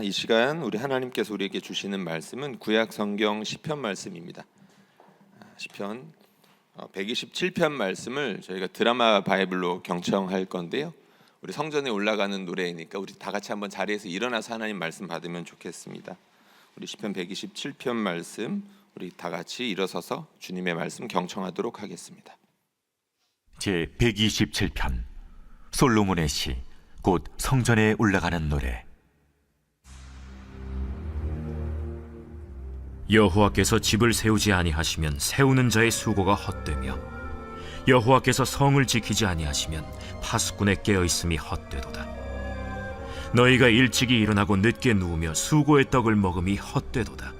이 시간 우리 하나님께서 우리에게 주시는 말씀은 구약 성경 시편 말씀입니다. 시편 127편 말씀을 저희가 드라마 바이블로 경청할 건데요. 우리 성전에 올라가는 노래이니까 우리 다 같이 한번 자리에서 일어나서 하나님 말씀 받으면 좋겠습니다. 우리 시편 127편 말씀 우리 다 같이 일어서서 주님의 말씀 경청하도록 하겠습니다. 제 127편 솔로몬의 시 곧 성전에 올라가는 노래. 여호와께서 집을 세우지 아니하시면 세우는 자의 수고가 헛되며 여호와께서 성을 지키지 아니하시면 파수꾼의 깨어있음이 헛되도다. 너희가 일찍이 일어나고 늦게 누우며 수고의 떡을 먹음이 헛되도다.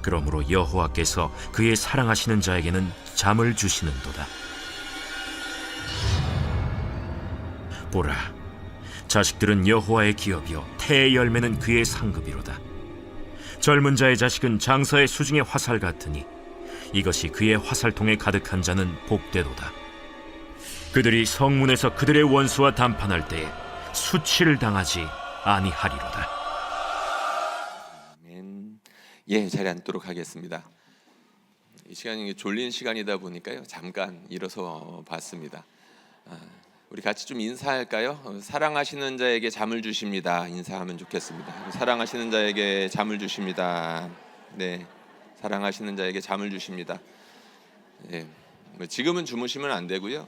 그러므로 여호와께서 그의 사랑하시는 자에게는 잠을 주시는도다. 보라, 자식들은 여호와의 기업이요 태의 열매는 그의 상급이로다. 젊은 자의 자식은 장사의 수중의 화살 같으니 이것이 그의 화살통에 가득한 자는 복되도다. 그들이 성문에서 그들의 원수와 담판할 때에 수치를 당하지 아니하리로다. 아멘. 자리에 앉도록 하겠습니다. 이 시간이 졸린 시간이다 보니까요, 잠깐 일어서 봤습니다. 우리 같이 좀 인사할까요? 사랑하시는 자에게 잠을 주십니다. 인사하면 좋겠습니다. 사랑하시는 자에게 잠을 주십니다. 네, 사랑하시는 자에게 잠을 주십니다. 지금은 주무시면 안 되고요.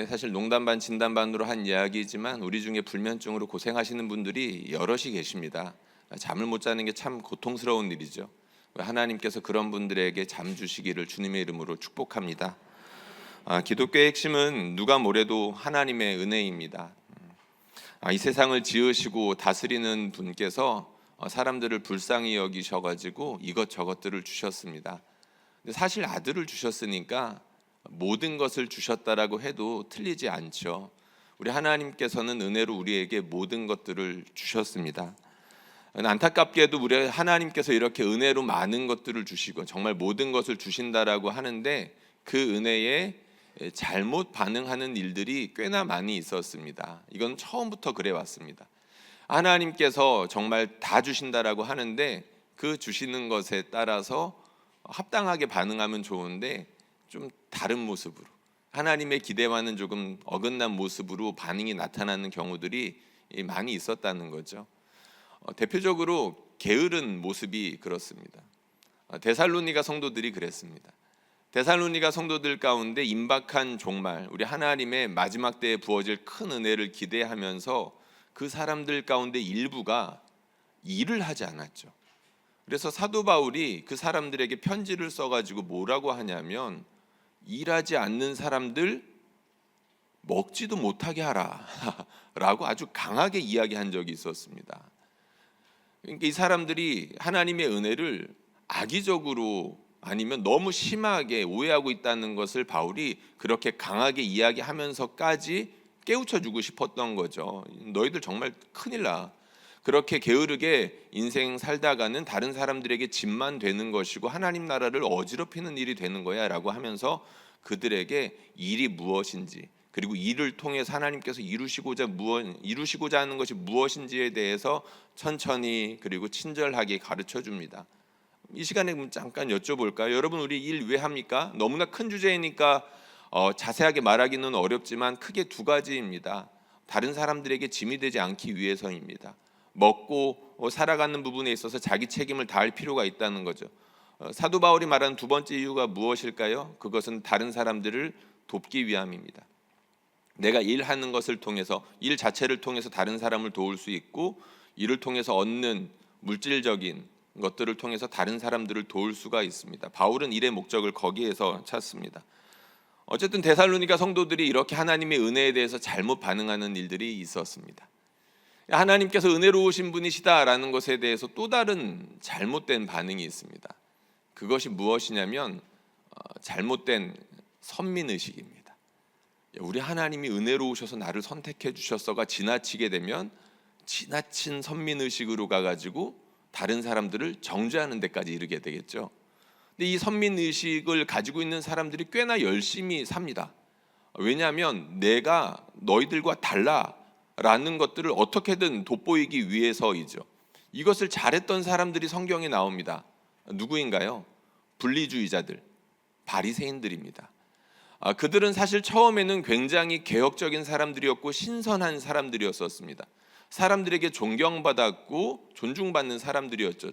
사실 농담 반 진담 반으로 한 이야기지만 우리 중에 불면증으로 고생하시는 분들이 여럿이 계십니다. 잠을 못 자는 게 참 고통스러운 일이죠. 하나님께서 그런 분들에게 잠 주시기를 주님의 이름으로 축복합니다. 기독교의 핵심은 누가 뭐래도 하나님의 은혜입니다. 이 세상을 지으시고 다스리는 분께서 사람들을 불쌍히 여기셔가지고 이것저것들을 주셨습니다. 근데 사실 아들을 주셨으니까 모든 것을 주셨다라고 해도 틀리지 않죠. 우리 하나님께서는 은혜로 우리에게 모든 것들을 주셨습니다. 안타깝게도 우리 하나님께서 이렇게 은혜로 많은 것들을 주시고 정말 모든 것을 주신다라고 하는데 그 은혜에 잘못 반응하는 일들이 꽤나 많이 있었습니다. 이건 처음부터 그래 왔습니다. 하나님께서 정말 다 주신다라고 하는데 그 주시는 것에 따라서 합당하게 반응하면 좋은데 좀 다른 모습으로 하나님의 기대와는 조금 어긋난 모습으로 반응이 나타나는 경우들이 많이 있었다는 거죠. 대표적으로 게으른 모습이 그렇습니다. 데살로니가 성도들이 그랬습니다. 데살로니가 성도들 가운데 임박한 종말, 우리 하나님의 마지막 때에 부어질 큰 은혜를 기대하면서 그 사람들 가운데 일부가 일을 하지 않았죠. 그래서 사도 바울이 그 사람들에게 편지를 써가지고 뭐라고 하냐면 일하지 않는 사람들 먹지도 못하게 하라 라고 아주 강하게 이야기한 적이 있었습니다. 그러니까 이 사람들이 하나님의 은혜를 악의적으로 아니면 너무 심하게 오해하고 있다는 것을 바울이 그렇게 강하게 이야기하면서까지 깨우쳐주고 싶었던 거죠. 너희들 정말 큰일 나. 그렇게 게으르게 인생 살다가는 다른 사람들에게 짐만 되는 것이고 하나님 나라를 어지럽히는 일이 되는 거야 라고 하면서 그들에게 일이 무엇인지 그리고 일을 통해서 하나님께서 이루시고자 하는 것이 무엇인지에 대해서 천천히 그리고 친절하게 가르쳐 줍니다. 이 시간에 잠깐 여쭤볼까요? 여러분, 우리 일 왜 합니까? 너무나 큰 주제이니까 자세하게 말하기는 어렵지만 크게 두 가지입니다. 다른 사람들에게 짐이 되지 않기 위해서입니다. 먹고 살아가는 부분에 있어서 자기 책임을 다할 필요가 있다는 거죠. 사도 바울이 말하는 두 번째 이유가 무엇일까요? 그것은 다른 사람들을 돕기 위함입니다. 내가 일하는 것을 통해서 일 자체를 통해서 다른 사람을 도울 수 있고 이를 통해서 얻는 물질적인 것들을 통해서 다른 사람들을 도울 수가 있습니다. 바울은 일의 목적을 거기에서 찾습니다. 어쨌든 데살로니가 성도들이 이렇게 하나님의 은혜에 대해서 잘못 반응하는 일들이 있었습니다. 하나님께서 은혜로우신 분이시다라는 것에 대해서 또 다른 잘못된 반응이 있습니다. 그것이 무엇이냐면 잘못된 선민의식입니다. 우리 하나님이 은혜로우셔서 나를 선택해 주셨어가 지나치게 되면 지나친 선민의식으로 가가지고 다른 사람들을 정죄하는 데까지 이르게 되겠죠. 근데 이 선민의식을 가지고 있는 사람들이 꽤나 열심히 삽니다. 왜냐하면 내가 너희들과 달라라는 것들을 어떻게든 돋보이기 위해서이죠. 이것을 잘했던 사람들이 성경에 나옵니다. 누구인가요? 분리주의자들, 바리새인들입니다. 그들은 사실 처음에는 굉장히 개혁적인 사람들이었고 신선한 사람들이었습니다. 사람들에게 존경받았고 존중받는 사람들이었죠.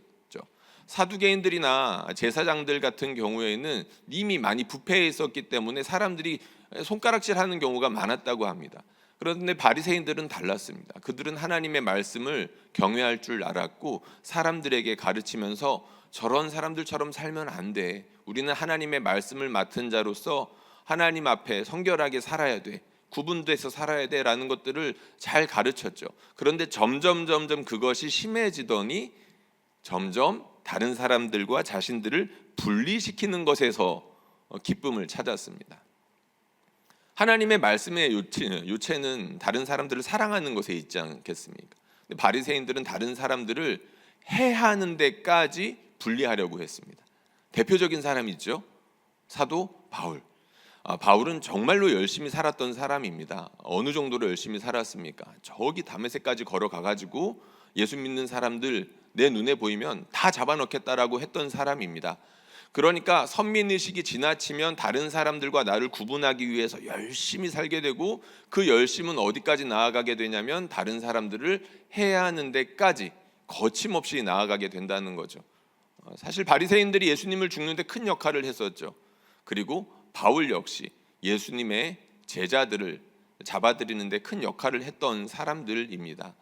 사두개인들이나 제사장들 같은 경우에는 이미 많이 부패해 있었기 때문에 사람들이 손가락질하는 경우가 많았다고 합니다. 그런데 바리새인들은 달랐습니다. 그들은 하나님의 말씀을 경외할 줄 알았고 사람들에게 가르치면서 저런 사람들처럼 살면 안 돼. 우리는 하나님의 말씀을 맡은 자로서 하나님 앞에 성결하게 살아야 돼. 구분돼서 살아야 돼라는 것들을 잘 가르쳤죠. 그런데 점점 그것이 심해지더니 점점 다른 사람들과 자신들을 분리시키는 것에서 기쁨을 찾았습니다. 하나님의 말씀의 요체는 다른 사람들을 사랑하는 것에 있지 않겠습니까? 근데 바리새인들은 다른 사람들을 해하는 데까지 분리하려고 했습니다. 대표적인 사람이 있죠. 사도 바울. 바울은 정말로 열심히 살았던 사람입니다. 어느 정도로 열심히 살았습니까? 저기 다메섹까지 걸어가가지고 예수 믿는 사람들 내 눈에 보이면 다 잡아넣겠다라고 했던 사람입니다. 그러니까 선민의식이 지나치면 다른 사람들과 나를 구분하기 위해서 열심히 살게 되고 그 열심은 어디까지 나아가게 되냐면 다른 사람들을 해야 하는 데까지 거침없이 나아가게 된다는 거죠. 사실 바리새인들이 예수님을 죽는데 큰 역할을 했었죠. 그리고 바울 역시 예수님의 제자들을 잡아들이는데 큰 역할을 했던 사람들입니다.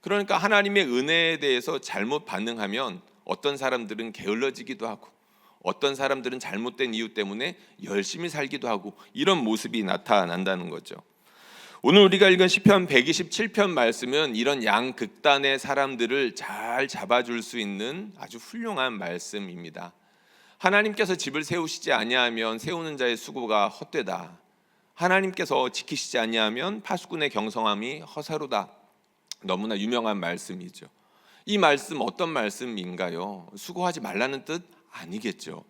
그러니까 하나님의 은혜에 대해서 잘못 반응하면 어떤 사람들은 게을러지기도 하고 어떤 사람들은 잘못된 이유 때문에 열심히 살기도 하고 이런 모습이 나타난다는 거죠. 오늘 우리가 읽은 시편 127편 말씀은 이런 양극단의 사람들을 잘 잡아줄 수 있는 아주 훌륭한 말씀입니다. 하나님께서 집을 세우시지 아니하면 세우는 자의 수고가 헛되다. 하나님께서 지키시지 아니하면 파수꾼의 경성함이 허사로다. 너무나 유명한 말씀이죠. 이 말씀 어떤 말씀인가요? 수고하지 말라는 뜻 아니겠죠.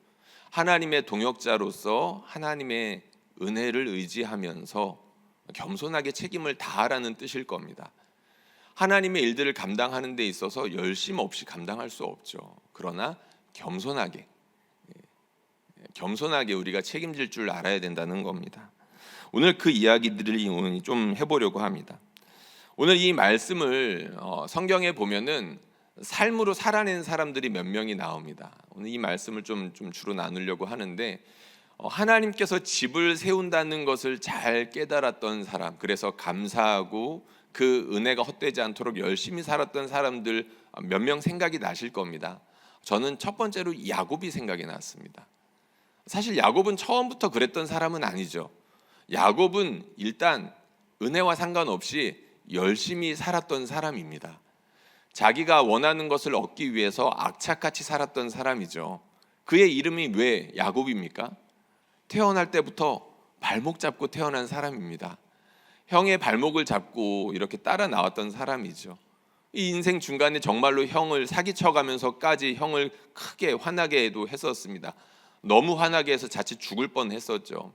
하나님의 동역자로서 하나님의 은혜를 의지하면서 겸손하게 책임을 다하라는 뜻일 겁니다. 하나님의 일들을 감당하는 데 있어서 열심 없이 감당할 수 없죠. 그러나 겸손하게 우리가 책임질 줄 알아야 된다는 겁니다. 오늘 그 이야기들을 좀 해보려고 합니다. 오늘 이 말씀을 성경에 보면은 삶으로 살아낸 사람들이 몇 명이 나옵니다. 오늘 이 말씀을 좀 주로 나누려고 하는데 하나님께서 집을 세운다는 것을 잘 깨달았던 사람, 그래서 감사하고 그 은혜가 헛되지 않도록 열심히 살았던 사람들 몇 명 생각이 나실 겁니다. 저는 첫 번째로 야곱이 생각이 났습니다. 사실 야곱은 처음부터 그랬던 사람은 아니죠. 야곱은 일단 은혜와 상관없이 열심히 살았던 사람입니다. 자기가 원하는 것을 얻기 위해서 악착같이 살았던 사람이죠. 그의 이름이 왜 야곱입니까? 태어날 때부터 발목 잡고 태어난 사람입니다. 형의 발목을 잡고 이렇게 따라 나왔던 사람이죠. 이 인생 중간에 정말로 형을 사기쳐가면서까지 형을 크게 화나게도 했었습니다. 너무 화나게 해서 자칫 죽을 뻔했었죠.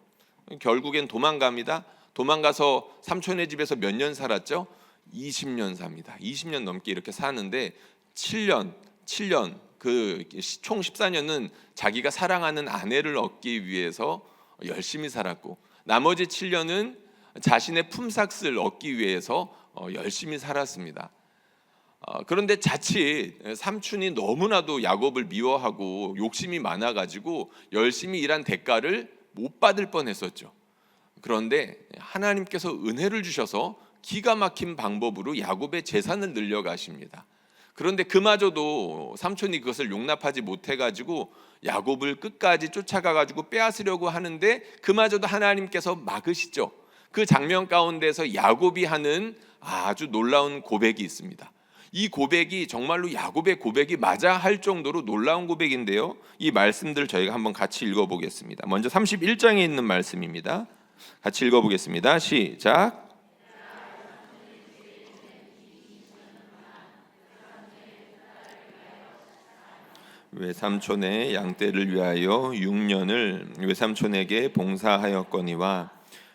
결국엔 도망갑니다. 도망가서 삼촌의 집에서 몇 년 살았죠? 20년 삽니다. 20년 넘게 이렇게 사는데 7년 그 총 14년은 자기가 사랑하는 아내를 얻기 위해서 열심히 살았고 나머지 7년은 자신의 품삯을 얻기 위해서 열심히 살았습니다. 그런데 자칫 삼촌이 너무나도 야곱을 미워하고 욕심이 많아가지고 열심히 일한 대가를 못 받을 뻔했었죠. 그런데 하나님께서 은혜를 주셔서 기가 막힌 방법으로 야곱의 재산을 늘려가십니다. 그런데 그마저도 삼촌이 그것을 용납하지 못해가지고 야곱을 끝까지 쫓아가가지고 빼앗으려고 하는데 그마저도 하나님께서 막으시죠. 그 장면 가운데서 야곱이 하는 아주 놀라운 고백이 있습니다. 이 고백이 정말로 야곱의 고백이 맞아 할 정도로 놀라운 고백인데요. 이 말씀들 저희가 한번 같이 읽어보겠습니다. 먼저 31장에 있는 말씀입니다. 같이 읽어보겠습니다. 시작. 외삼촌의 양떼를 위하여 6년을 외삼촌에게 봉사하였거니와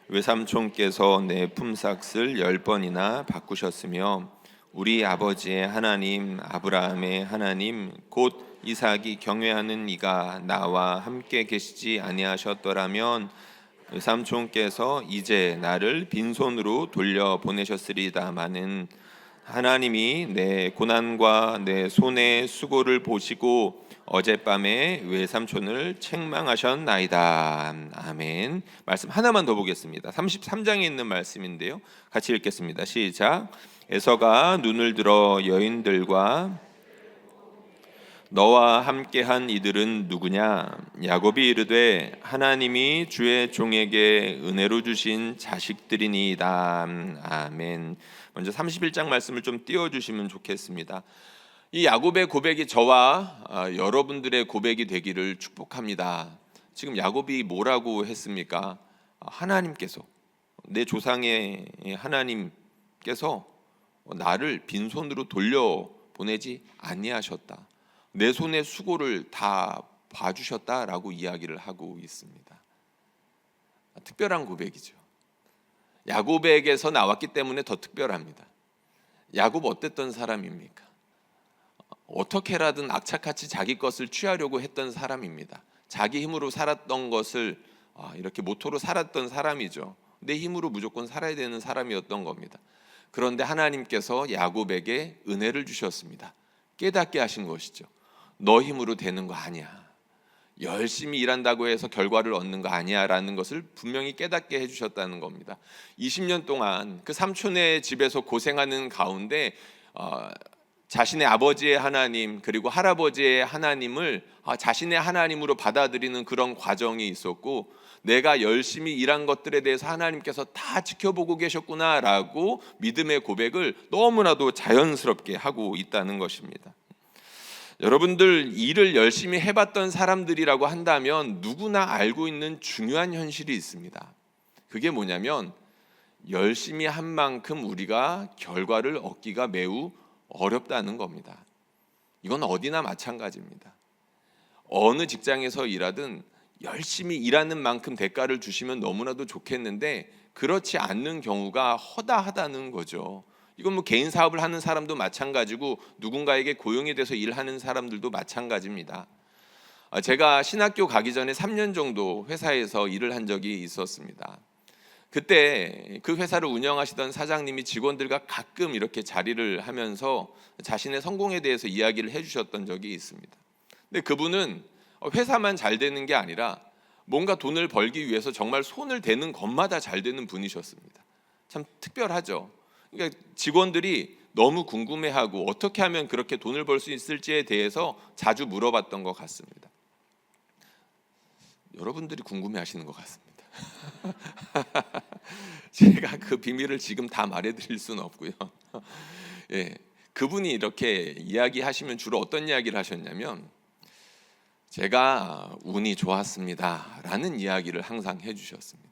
외삼촌께서 내 품삯을 10번이나 바꾸셨으며 우리 아버지의 하나님 아브라함의 하나님 곧 이삭이 경외하는 이가 나와 함께 계시지 아니하셨더라면 삼촌께서 이제 나를 빈손으로 돌려 보내셨으리다마는 하나님이 내 고난과 내 손의 수고를 보시고 어젯밤에 외삼촌을 책망하셨나이다. 아멘. 말씀 하나만 더 보겠습니다. 33장에 있는 말씀인데요. 같이 읽겠습니다. 시작. 에서가 눈을 들어 여인들과 너와 함께한 이들은 누구냐? 야곱이 이르되 하나님이 주의 종에게 은혜로 주신 자식들이니이다. 아멘. 먼저 31장 말씀을 좀 띄워주시면 좋겠습니다. 이 야곱의 고백이 저와 여러분들의 고백이 되기를 축복합니다. 지금 야곱이 뭐라고 했습니까? 하나님께서, 내 조상의 하나님께서 나를 빈손으로 돌려보내지 아니하셨다. 내 손의 수고를 다 봐주셨다라고 이야기를 하고 있습니다. 특별한 고백이죠. 야곱에게서 나왔기 때문에 더 특별합니다. 야곱 어땠던 사람입니까? 어떻게라든 악착같이 자기 것을 취하려고 했던 사람입니다. 자기 힘으로 살았던 것을 이렇게 모토로 살았던 사람이죠. 내 힘으로 무조건 살아야 되는 사람이었던 겁니다. 그런데 하나님께서 야곱에게 은혜를 주셨습니다. 깨닫게 하신 것이죠. 너 힘으로 되는 거 아니야. 열심히 일한다고 해서 결과를 얻는 거 아니야 라는 것을 분명히 깨닫게 해주셨다는 겁니다. 20년 동안 그 삼촌의 집에서 고생하는 가운데 자신의 아버지의 하나님 그리고 할아버지의 하나님을 자신의 하나님으로 받아들이는 그런 과정이 있었고, 내가 열심히 일한 것들에 대해서 하나님께서 다 지켜보고 계셨구나라고 믿음의 고백을 너무나도 자연스럽게 하고 있다는 것입니다. 여러분들 일을 열심히 해봤던 사람들이라고 한다면 누구나 알고 있는 중요한 현실이 있습니다. 그게 뭐냐면 열심히 한 만큼 우리가 결과를 얻기가 매우 어렵다는 겁니다. 이건 어디나 마찬가지입니다. 어느 직장에서 일하든 열심히 일하는 만큼 대가를 주시면 너무나도 좋겠는데 그렇지 않는 경우가 허다하다는 거죠. 이건 뭐 개인 사업을 하는 사람도 마찬가지고 누군가에게 고용이 돼서 일하는 사람들도 마찬가지입니다. 제가 신학교 가기 전에 3년 정도 회사에서 일을 한 적이 있었습니다. 그때 그 회사를 운영하시던 사장님이 직원들과 가끔 이렇게 자리를 하면서 자신의 성공에 대해서 이야기를 해주셨던 적이 있습니다. 근데 그분은 회사만 잘 되는 게 아니라 뭔가 돈을 벌기 위해서 정말 손을 대는 것마다 잘 되는 분이셨습니다. 참 특별하죠. 그러니까 직원들이 너무 궁금해하고 어떻게 하면 그렇게 돈을 벌 수 있을지에 대해서 자주 물어봤던 것 같습니다. 여러분들이 궁금해하시는 것 같습니다. 제가 그 비밀을 지금 다 말해드릴 수는 없고요. 예, 그분이 이렇게 이야기하시면 주로 어떤 이야기를 하셨냐면 제가 운이 좋았습니다라는 이야기를 항상 해주셨습니다.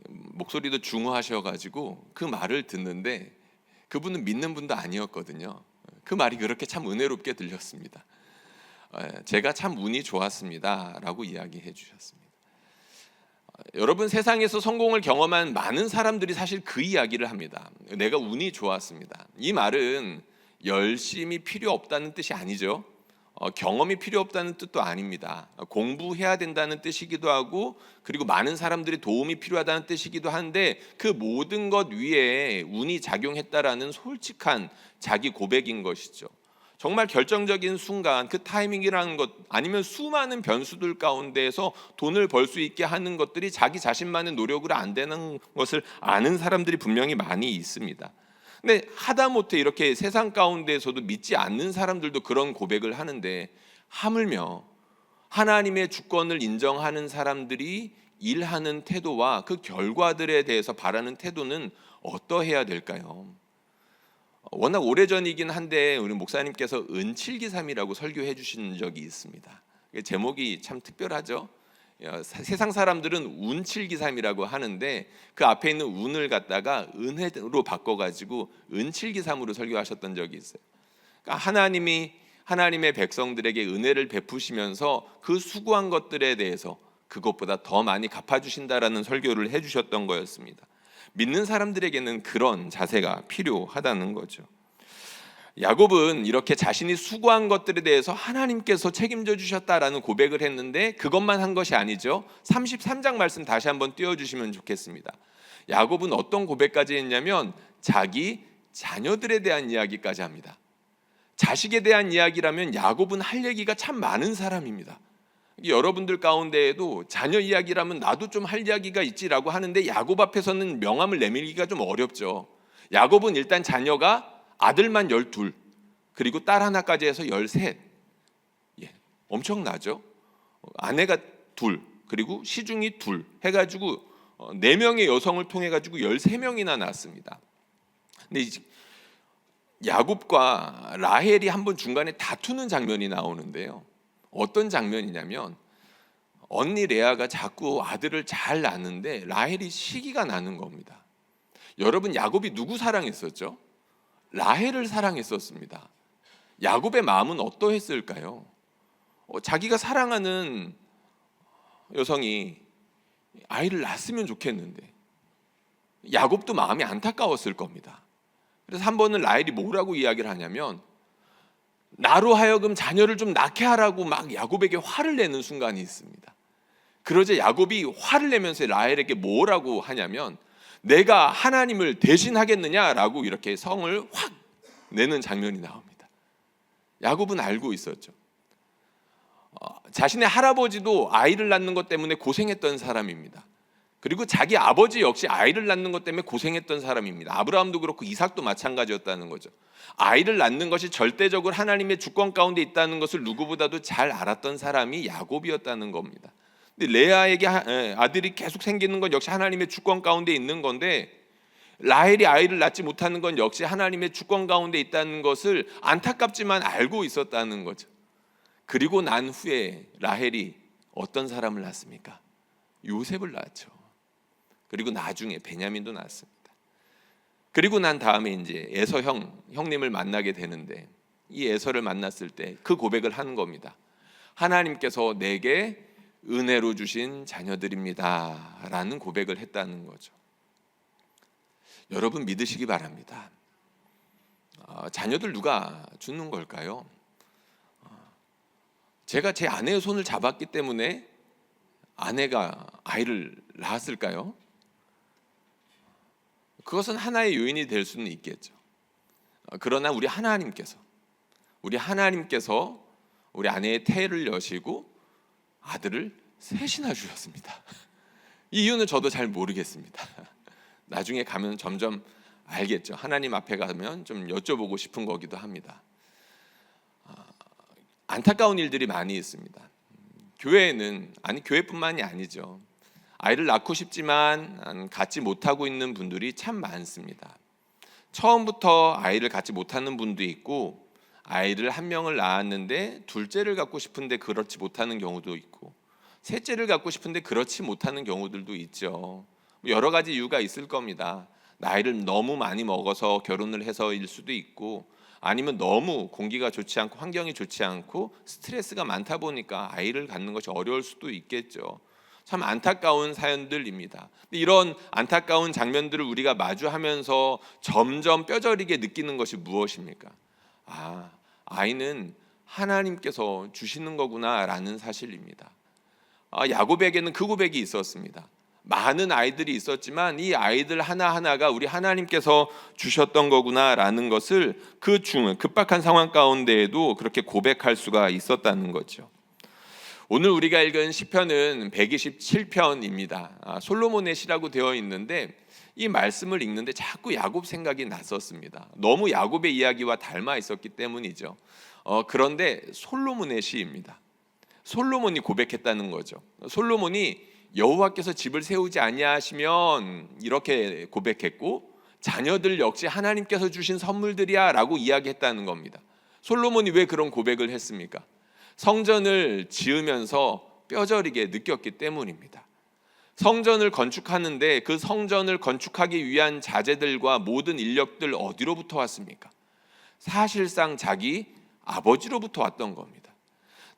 목소리도 중후하셔가지고 그 말을 듣는데 그분은 믿는 분도 아니었거든요. 그 말이 그렇게 참 은혜롭게 들렸습니다. 제가 참 운이 좋았습니다라고 이야기해 주셨습니다. 여러분, 세상에서 성공을 경험한 많은 사람들이 사실 그 이야기를 합니다. 내가 운이 좋았습니다. 이 말은 열심히 필요 없다는 뜻이 아니죠. 경험이 필요 없다는 뜻도 아닙니다. 공부해야 된다는 뜻이기도 하고 그리고 많은 사람들이 도움이 필요하다는 뜻이기도 한데 그 모든 것 위에 운이 작용했다라는 솔직한 자기 고백인 것이죠. 정말 결정적인 순간 그 타이밍이라는 것 아니면 수많은 변수들 가운데에서 돈을 벌 수 있게 하는 것들이 자기 자신만의 노력으로 안 되는 것을 아는 사람들이 분명히 많이 있습니다. 근데 하다못해 이렇게 세상 가운데에서도 믿지 않는 사람들도 그런 고백을 하는데 하물며 하나님의 주권을 인정하는 사람들이 일하는 태도와 그 결과들에 대해서 바라는 태도는 어떠해야 될까요? 워낙 오래전이긴 한데 우리 목사님께서 은칠기삼이라고 설교해 주신 적이 있습니다. 제목이 참 특별하죠. 세상 사람들은 운칠기삼이라고 하는데 그 앞에 있는 운을 갖다가 은혜로 바꿔가지고 은칠기삼으로 설교하셨던 적이 있어요. 그러니까 하나님의 백성들에게 은혜를 베푸시면서 그 수고한 것들에 대해서 그것보다 더 많이 갚아주신다라는 설교를 해주셨던 거였습니다. 믿는 사람들에게는 그런 자세가 필요하다는 거죠. 야곱은 이렇게 자신이 수고한 것들에 대해서 하나님께서 책임져 주셨다라는 고백을 했는데 그것만 한 것이 아니죠. 33장 말씀 다시 한번 띄워주시면 좋겠습니다. 야곱은 어떤 고백까지 했냐면 자기 자녀들에 대한 이야기까지 합니다. 자식에 대한 이야기라면 야곱은 할 얘기가 참 많은 사람입니다. 여러분들 가운데에도 자녀 이야기라면 나도 좀 할 이야기가 있지라고 하는데 야곱 앞에서는 명함을 내밀기가 좀 어렵죠. 야곱은 일단 자녀가 아들만 12 그리고 딸 하나까지 해서 13. 엄청나죠. 아내가 2 그리고 시중이 2 해가지고 4명의 여성을 통해 가지고 13명이나 낳았습니다. 근데 야곱과 라헬이 한번 중간에 다투는 장면이 나오는데요. 어떤 장면이냐면 언니 레아가 자꾸 아들을 잘 낳는데 라헬이 시기가 나는 겁니다. 여러분, 야곱이 누구 사랑했었죠? 라헬을 사랑했었습니다. 야곱의 마음은 어떠했을까요? 자기가 사랑하는 여성이 아이를 낳았으면 좋겠는데 야곱도 마음이 안타까웠을 겁니다. 그래서 한 번은 라헬이 뭐라고 이야기를 하냐면 나로 하여금 자녀를 좀 낳게 하라고 막 야곱에게 화를 내는 순간이 있습니다. 그러자 야곱이 화를 내면서 라헬에게 뭐라고 하냐면 내가 하나님을 대신하겠느냐라고 이렇게 성을 확 내는 장면이 나옵니다. 야곱은 알고 있었죠. 자신의 할아버지도 아이를 낳는 것 때문에 고생했던 사람입니다. 그리고 자기 아버지 역시 아이를 낳는 것 때문에 고생했던 사람입니다. 아브라함도 그렇고 이삭도 마찬가지였다는 거죠. 아이를 낳는 것이 절대적으로 하나님의 주권 가운데 있다는 것을 누구보다도 잘 알았던 사람이 야곱이었다는 겁니다. 근데 레아에게 아들이 계속 생기는 건 역시 하나님의 주권 가운데 있는 건데 라헬이 아이를 낳지 못하는 건 역시 하나님의 주권 가운데 있다는 것을 안타깝지만 알고 있었다는 거죠. 그리고 난 후에 라헬이 어떤 사람을 낳습니까? 요셉을 낳았죠. 그리고 나중에 베냐민도 낳았습니다. 그리고 난 다음에 이제 에서 형님을 만나게 되는데 이 에서를 만났을 때 그 고백을 하는 겁니다. 하나님께서 내게 은혜로 주신 자녀들입니다 라는 고백을 했다는 거죠. 여러분 믿으시기 바랍니다. 자녀들 누가 주는 걸까요? 제가 제 아내의 손을 잡았기 때문에 아내가 아이를 낳았을까요? 그것은 하나의 요인이 될 수는 있겠죠. 그러나 우리 하나님께서 우리 아내의 태를 여시고 아들을 셋이나 주셨습니다. 이 이유는 저도 잘 모르겠습니다. 나중에 가면 점점 알겠죠. 하나님 앞에 가면 좀 여쭤보고 싶은 거기도 합니다. 안타까운 일들이 많이 있습니다. 교회에는 교회뿐만이 아니죠. 아이를 낳고 싶지만 갖지 못하고 있는 분들이 참 많습니다. 처음부터 아이를 갖지 못하는 분도 있고 아이를 한 명을 낳았는데 둘째를 갖고 싶은데 그렇지 못하는 경우도 있고 셋째를 갖고 싶은데 그렇지 못하는 경우들도 있죠. 여러 가지 이유가 있을 겁니다. 나이를 너무 많이 먹어서 결혼을 해서일 수도 있고 아니면 너무 공기가 좋지 않고 환경이 좋지 않고 스트레스가 많다 보니까 아이를 갖는 것이 어려울 수도 있겠죠. 참 안타까운 사연들입니다. 이런 안타까운 장면들을 우리가 마주하면서 점점 뼈저리게 느끼는 것이 무엇입니까? 아이는 하나님께서 주시는 거구나라는 사실입니다. 야곱에게는 그 고백이 있었습니다. 많은 아이들이 있었지만 이 아이들 하나하나가 우리 하나님께서 주셨던 거구나라는 것을 그 급박한 상황 가운데에도 그렇게 고백할 수가 있었다는 거죠. 오늘 우리가 읽은 시편은 127편입니다. 솔로몬의 시라고 되어 있는데 이 말씀을 읽는데 자꾸 야곱 생각이 났었습니다. 너무 야곱의 이야기와 닮아 있었기 때문이죠. 그런데 솔로몬의 시입니다. 솔로몬이 고백했다는 거죠. 솔로몬이 여호와께서 집을 세우지 아니하시면 이렇게 고백했고 자녀들 역시 하나님께서 주신 선물들이야 라고 이야기했다는 겁니다. 솔로몬이 왜 그런 고백을 했습니까? 성전을 지으면서 뼈저리게 느꼈기 때문입니다. 성전을 건축하는데 그 성전을 건축하기 위한 자재들과 모든 인력들 어디로부터 왔습니까? 사실상 자기 아버지로부터 왔던 겁니다.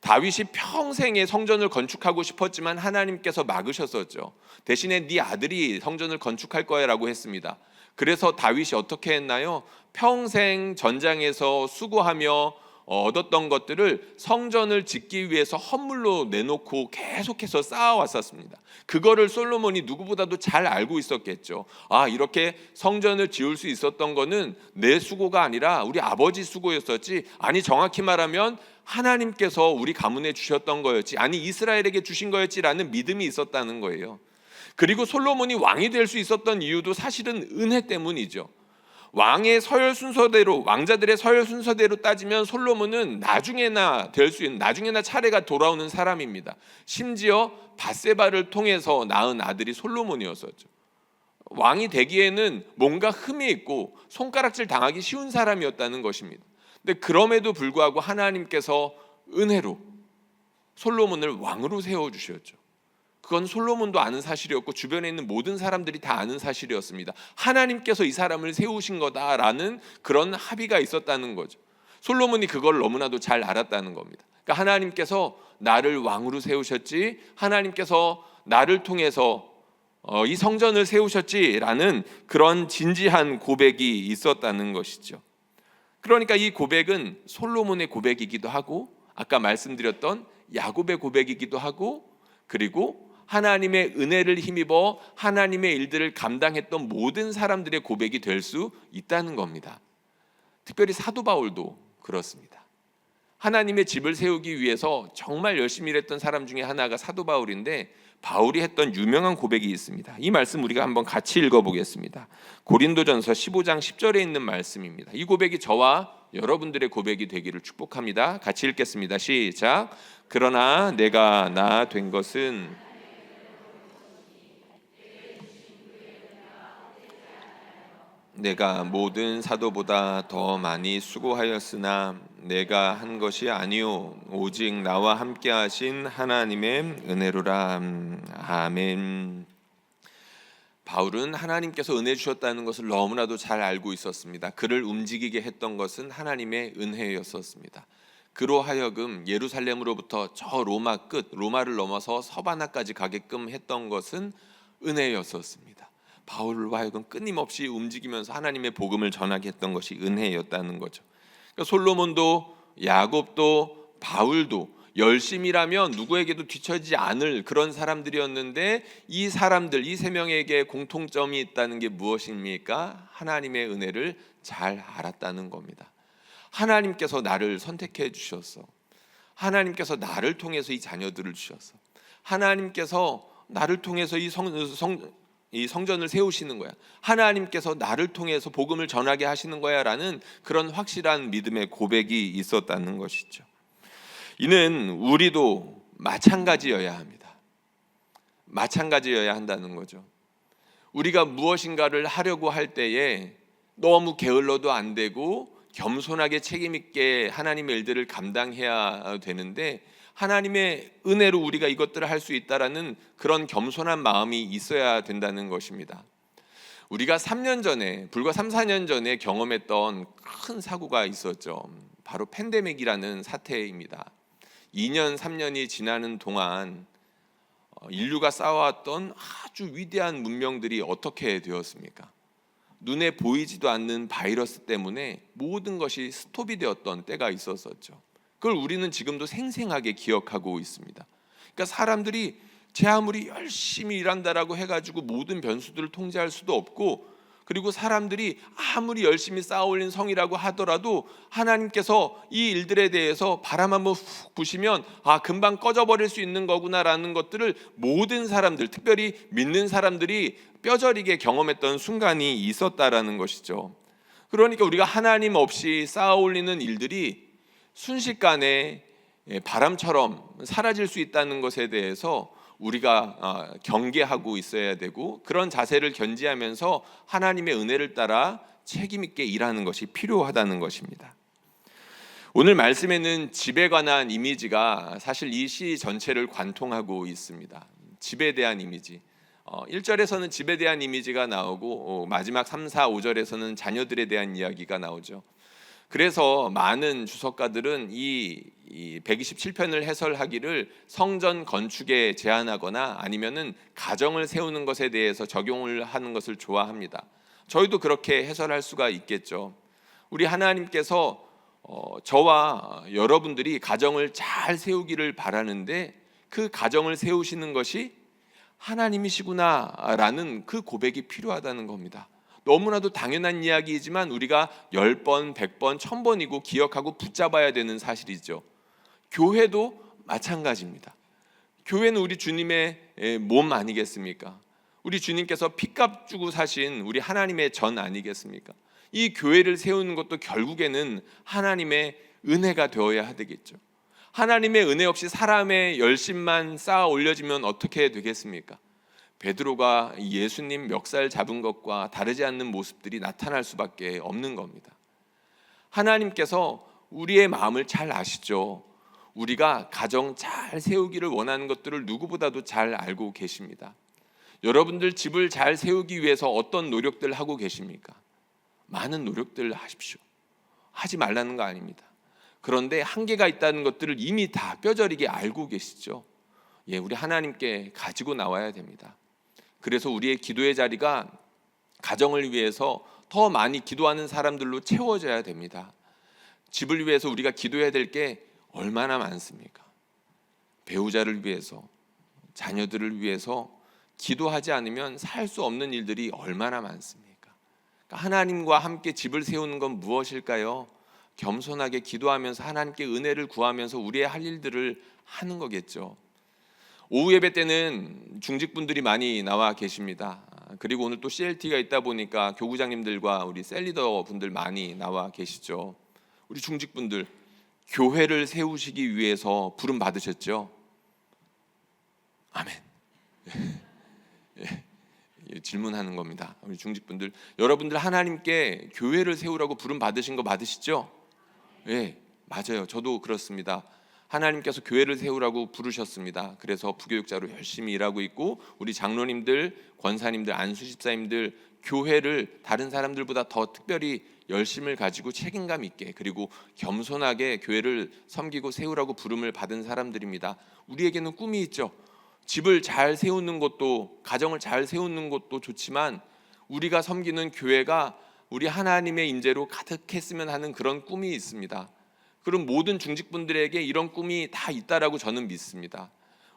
다윗이 평생에 성전을 건축하고 싶었지만 하나님께서 막으셨었죠. 대신에 네 아들이 성전을 건축할 거야라고 했습니다. 그래서 다윗이 어떻게 했나요? 평생 전장에서 수고하며 얻었던 것들을 성전을 짓기 위해서 헌물로 내놓고 계속해서 쌓아왔었습니다. 그거를 솔로몬이 누구보다도 잘 알고 있었겠죠. 이렇게 성전을 지을 수 있었던 거는 내 수고가 아니라 우리 아버지 수고였었지, 아니 정확히 말하면 하나님께서 우리 가문에 주셨던 거였지, 아니 이스라엘에게 주신 거였지라는 믿음이 있었다는 거예요. 그리고 솔로몬이 왕이 될 수 있었던 이유도 사실은 은혜 때문이죠. 왕의 서열 순서대로, 왕자들의 서열 순서대로 따지면 솔로몬은 나중에나 차례가 돌아오는 사람입니다. 심지어 밧세바를 통해서 낳은 아들이 솔로몬이었었죠. 왕이 되기에는 뭔가 흠이 있고 손가락질 당하기 쉬운 사람이었다는 것입니다. 근데 그럼에도 불구하고 하나님께서 은혜로 솔로몬을 왕으로 세워주셨죠. 그건 솔로몬도 아는 사실이었고 주변에 있는 모든 사람들이 다 아는 사실이었습니다. 하나님께서 이 사람을 세우신 거다라는 그런 합의가 있었다는 거죠. 솔로몬이 그걸 너무나도 잘 알았다는 겁니다. 그러니까 하나님께서 나를 왕으로 세우셨지, 하나님께서 나를 통해서 이 성전을 세우셨지라는 그런 진지한 고백이 있었다는 것이죠. 그러니까 이 고백은 솔로몬의 고백이기도 하고, 아까 말씀드렸던 야곱의 고백이기도 하고, 그리고 하나님의 은혜를 힘입어 하나님의 일들을 감당했던 모든 사람들의 고백이 될 수 있다는 겁니다. 특별히 사도 바울도 그렇습니다. 하나님의 집을 세우기 위해서 정말 열심히 일했던 사람 중에 하나가 사도 바울인데, 바울이 했던 유명한 고백이 있습니다. 이 말씀 우리가 한번 같이 읽어보겠습니다. 고린도전서 15장 10절에 있는 말씀입니다. 이 고백이 저와 여러분들의 고백이 되기를 축복합니다. 같이 읽겠습니다. 시작. 그러나 내가 나 된 것은 내가 모든 사도보다 더 많이 수고하였으나 내가 한 것이 아니요 오직 나와 함께 하신 하나님의 은혜로라. 아멘. 바울은 하나님께서 은혜 주셨다는 것을 너무나도 잘 알고 있었습니다. 그를 움직이게 했던 것은 하나님의 은혜였었습니다. 그로 하여금 예루살렘으로부터 저 로마 끝, 로마를 넘어서 서바나까지 가게끔 했던 것은 은혜였었습니다. 바울로 하여금 끊임없이 움직이면서 하나님의 복음을 전하게 했던 것이 은혜였다는 거죠. 그러니까 솔로몬도 야곱도 바울도 열심이라면 누구에게도 뒤처지지 않을 그런 사람들이었는데, 이 사람들, 이 세 명에게 공통점이 있다는 게 무엇입니까? 하나님의 은혜를 잘 알았다는 겁니다. 하나님께서 나를 선택해 주셨어. 하나님께서 나를 통해서 이 자녀들을 주셨어. 하나님께서 나를 통해서 이 성전을 세우시는 거야. 하나님께서 나를 통해서 복음을 전하게 하시는 거야 라는 그런 확실한 믿음의 고백이 있었다는 것이죠. 이는 우리도 마찬가지여야 합니다. 마찬가지여야 한다는 거죠. 우리가 무엇인가를 하려고 할 때에 너무 게을러도 안 되고 겸손하게 책임 있게 하나님의 일들을 감당해야 되는데, 하나님의 은혜로 우리가 이것들을 할 수 있다라는 그런 겸손한 마음이 있어야 된다는 것입니다. 우리가 불과 3, 4년 전에 경험했던 큰 사고가 있었죠. 바로 팬데믹이라는 사태입니다. 2년, 3년이 지나는 동안 인류가 쌓아왔던 아주 위대한 문명들이 어떻게 되었습니까? 눈에 보이지도 않는 바이러스 때문에 모든 것이 스톱이 되었던 때가 있었었죠. 그걸 우리는 지금도 생생하게 기억하고 있습니다. 그러니까 사람들이 제 아무리 열심히 일한다라고 해가지고 모든 변수들을 통제할 수도 없고, 그리고 사람들이 아무리 열심히 쌓아올린 성이라고 하더라도 하나님께서 이 일들에 대해서 바람 한번 훅 부시면 금방 꺼져버릴 수 있는 거구나라는 것들을 모든 사람들, 특별히 믿는 사람들이 뼈저리게 경험했던 순간이 있었다라는 것이죠. 그러니까 우리가 하나님 없이 쌓아올리는 일들이 순식간에 바람처럼 사라질 수 있다는 것에 대해서 우리가 경계하고 있어야 되고, 그런 자세를 견지하면서 하나님의 은혜를 따라 책임 있게 일하는 것이 필요하다는 것입니다. 오늘 말씀에는 집에 관한 이미지가 사실 이 시 전체를 관통하고 있습니다. 집에 대한 이미지. 1절에서는 집에 대한 이미지가 나오고 마지막 3, 4, 5절에서는 자녀들에 대한 이야기가 나오죠. 그래서 많은 주석가들은 이 이 127편을 해설하기를 성전 건축에 제한하거나 아니면은 가정을 세우는 것에 대해서 적용을 하는 것을 좋아합니다. 저희도 그렇게 해설할 수가 있겠죠. 우리 하나님께서 저와 여러분들이 가정을 잘 세우기를 바라는데 그 가정을 세우시는 것이 하나님이시구나라는 그 고백이 필요하다는 겁니다. 너무나도 당연한 이야기이지만 우리가 10번, 100번, 1000번이고 기억하고 붙잡아야 되는 사실이죠. 교회도 마찬가지입니다. 교회는 우리 주님의 몸 아니겠습니까? 우리 주님께서 피값 주고 사신 우리 하나님의 전 아니겠습니까? 이 교회를 세우는 것도 결국에는 하나님의 은혜가 되어야 되겠죠. 하나님의 은혜 없이 사람의 열심만 쌓아 올려지면 어떻게 되겠습니까? 베드로가 예수님 멱살 잡은 것과 다르지 않는 모습들이 나타날 수밖에 없는 겁니다. 하나님께서 우리의 마음을 잘 아시죠. 우리가 가정 잘 세우기를 원하는 것들을 누구보다도 잘 알고 계십니다. 여러분들 집을 잘 세우기 위해서 어떤 노력들 하고 계십니까? 많은 노력들 하십시오. 하지 말라는 거 아닙니다. 그런데 한계가 있다는 것들을 이미 다 뼈저리게 알고 계시죠. 우리 하나님께 가지고 나와야 됩니다. 그래서 우리의 기도의 자리가 가정을 위해서 더 많이 기도하는 사람들로 채워져야 됩니다. 집을 위해서 우리가 기도해야 될 게 얼마나 많습니까? 배우자를 위해서, 자녀들을 위해서 기도하지 않으면 살 수 없는 일들이 얼마나 많습니까? 그러니까 하나님과 함께 집을 세우는 건 무엇일까요? 겸손하게 기도하면서 하나님께 은혜를 구하면서 우리의 할 일들을 하는 거겠죠. 오후 예배 때는 중직분들이 많이 나와 계십니다. 그리고 오늘 또 CLT가 있다 보니까 교구장님들과 우리 셀리더 분들 많이 나와 계시죠. 우리 중직분들 교회를 세우시기 위해서 부름 받으셨죠? 아멘. 질문하는 겁니다. 우리 중직분들, 여러분들 하나님께 교회를 세우라고 부름 받으신 거 맞으시죠? 맞아요. 저도 그렇습니다. 하나님께서 교회를 세우라고 부르셨습니다. 그래서 부교육자로 열심히 일하고 있고 우리 장로님들, 권사님들, 안수집사님들 교회를 다른 사람들보다 더 특별히 열심을 가지고 책임감 있게 그리고 겸손하게 교회를 섬기고 세우라고 부름을 받은 사람들입니다. 우리에게는 꿈이 있죠. 집을 잘 세우는 것도 가정을 잘 세우는 것도 좋지만 우리가 섬기는 교회가 우리 하나님의 인재로 가득했으면 하는 그런 꿈이 있습니다. 그럼 모든 중직분들에게 이런 꿈이 다 있다라고 저는 믿습니다.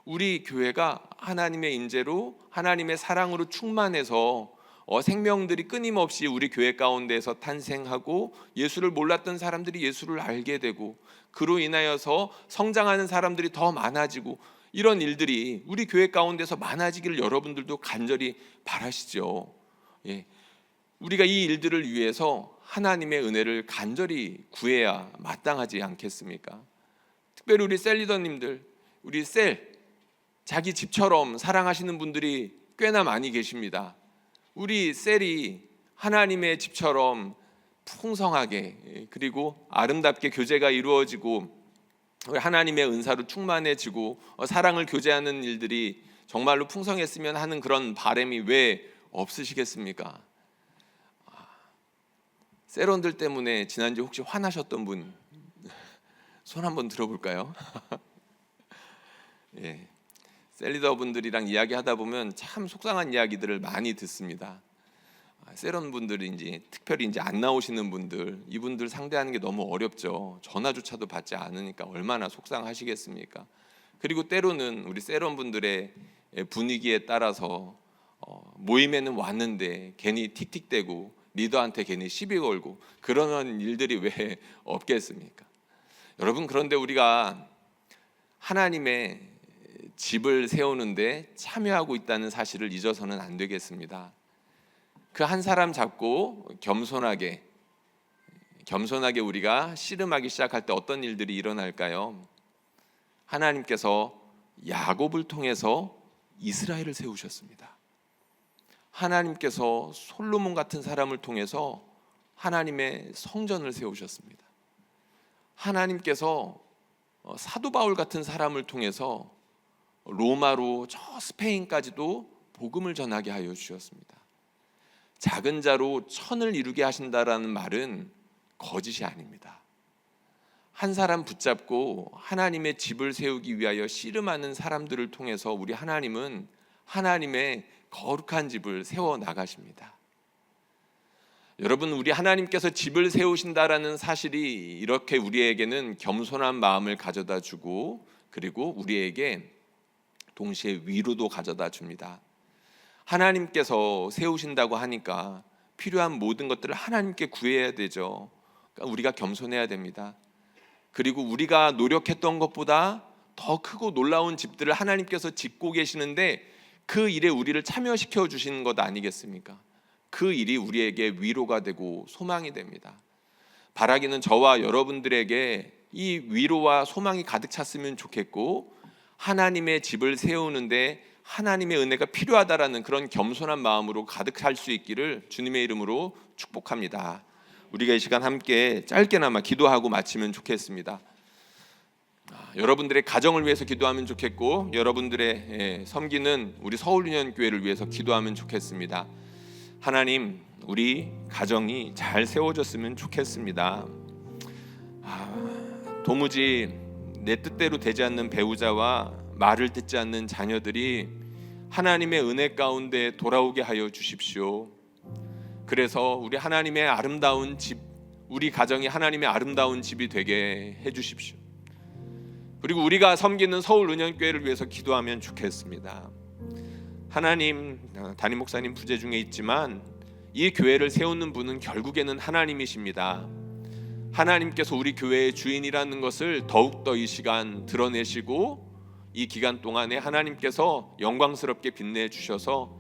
우리 교회가 하나님의 인재로 하나님의 사랑으로 충만해서 생명들이 끊임없이 우리 교회 가운데에서 탄생하고 예수를 몰랐던 사람들이 예수를 알게 되고 그로 인하여서 성장하는 사람들이 더 많아지고 이런 일들이 우리 교회 가운데서 많아지기를 여러분들도 간절히 바라시죠. 우리가 이 일들을 위해서 하나님의 은혜를 간절히 구해야 마땅하지 않겠습니까? 특별히 우리 셀리더님들, 우리 자기 집처럼 사랑하시는 분들이 꽤나 많이 계십니다. 우리 셀이 하나님의 집처럼 풍성하게 그리고 아름답게 교제가 이루어지고 하나님의 은사로 충만해지고 사랑을 교제하는 일들이 정말로 풍성했으면 하는 그런 바람이 왜 없으시겠습니까? 셀원들 때문에 지난주 혹시 화나셨던 분 손 한번 들어볼까요? 셀리더 분들이랑 이야기하다 보면 참 속상한 이야기들을 많이 듣습니다. 셀원 분들이 이제 특별히 이제 안 나오시는 분들, 이분들 상대하는 게 너무 어렵죠. 전화조차도 받지 않으니까 얼마나 속상하시겠습니까? 그리고 때로는 우리 셀원 분들의 분위기에 따라서 모임에는 왔는데 괜히 틱틱대고 리더한테 괜히 시비 걸고 그러는 일들이 왜 없겠습니까? 여러분, 그런데 우리가 하나님의 집을 세우는데 참여하고 있다는 사실을 잊어서는 안 되겠습니다. 그 한 사람 잡고 겸손하게 우리가 씨름하기 시작할 때 어떤 일들이 일어날까요? 하나님께서 야곱을 통해서 이스라엘을 세우셨습니다. 하나님께서 솔로몬 같은 사람을 통해서 하나님의 성전을 세우셨습니다. 하나님께서 사도 바울 같은 사람을 통해서 로마로 저 스페인까지도 복음을 전하게 하여 주셨습니다. 작은 자로 천을 이루게 하신다라는 말은 거짓이 아닙니다. 한 사람 붙잡고 하나님의 집을 세우기 위하여 씨름하는 사람들을 통해서 우리 하나님은 하나님의 거룩한 집을 세워 나가십니다. 여러분, 우리 하나님께서 집을 세우신다라는 사실이 이렇게 우리에게는 겸손한 마음을 가져다 주고, 그리고 우리에게 동시에 위로도 가져다 줍니다. 하나님께서 세우신다고 하니까 필요한 모든 것들을 하나님께 구해야 되죠. 그러니까 우리가 겸손해야 됩니다. 그리고 우리가 노력했던 것보다 더 크고 놀라운 집들을 하나님께서 짓고 계시는데 그 일에 우리를 참여시켜 주시는 것 아니겠습니까? 그 일이 우리에게 위로가 되고 소망이 됩니다. 바라기는 저와 여러분들에게 이 위로와 소망이 가득 찼으면 좋겠고, 하나님의 집을 세우는데 하나님의 은혜가 필요하다라는 그런 겸손한 마음으로 가득할 수 있기를 주님의 이름으로 축복합니다. 우리가 이 시간 함께 짧게나마 기도하고 마치면 좋겠습니다. 여러분들의 가정을 위해서 기도하면 좋겠고, 여러분들의 섬기는 우리 서울유년교회를 위해서 기도하면 좋겠습니다. 하나님, 우리 가정이 잘 세워졌으면 좋겠습니다. 도무지 내 뜻대로 되지 않는 배우자와 말을 듣지 않는 자녀들이 하나님의 은혜 가운데 돌아오게 하여 주십시오. 그래서 우리 하나님의 아름다운 집, 우리 가정이 하나님의 아름다운 집이 되게 해 주십시오. 그리고 우리가 섬기는 서울은연교회를 위해서 기도하면 좋겠습니다. 하나님, 담임 목사님 부재 중에 있지만 이 교회를 세우는 분은 결국에는 하나님이십니다. 하나님께서 우리 교회의 주인이라는 것을 더욱더 이 시간 드러내시고, 이 기간 동안에 하나님께서 영광스럽게 빛내주셔서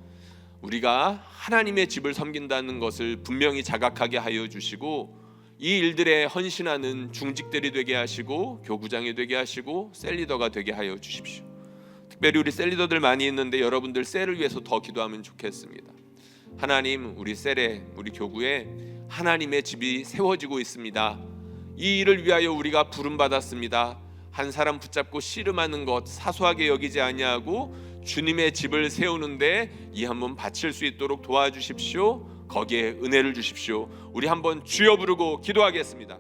우리가 하나님의 집을 섬긴다는 것을 분명히 자각하게 하여 주시고, 이 일들에 헌신하는 중직들이 되게 하시고, 교구장이 되게 하시고, 셀리더가 되게 하여 주십시오. 특별히 우리 셀리더들 많이 있는데 여러분들 셀을 위해서 더 기도하면 좋겠습니다. 하나님, 우리 셀에, 우리 교구에 하나님의 집이 세워지고 있습니다. 이 일을 위하여 우리가 부름받았습니다. 한 사람 붙잡고 씨름하는 것 사소하게 여기지 아니하고 주님의 집을 세우는데 이 한번 바칠 수 있도록 도와주십시오. 거기에 은혜를 주십시오. 우리 한번 주여 부르고 기도하겠습니다.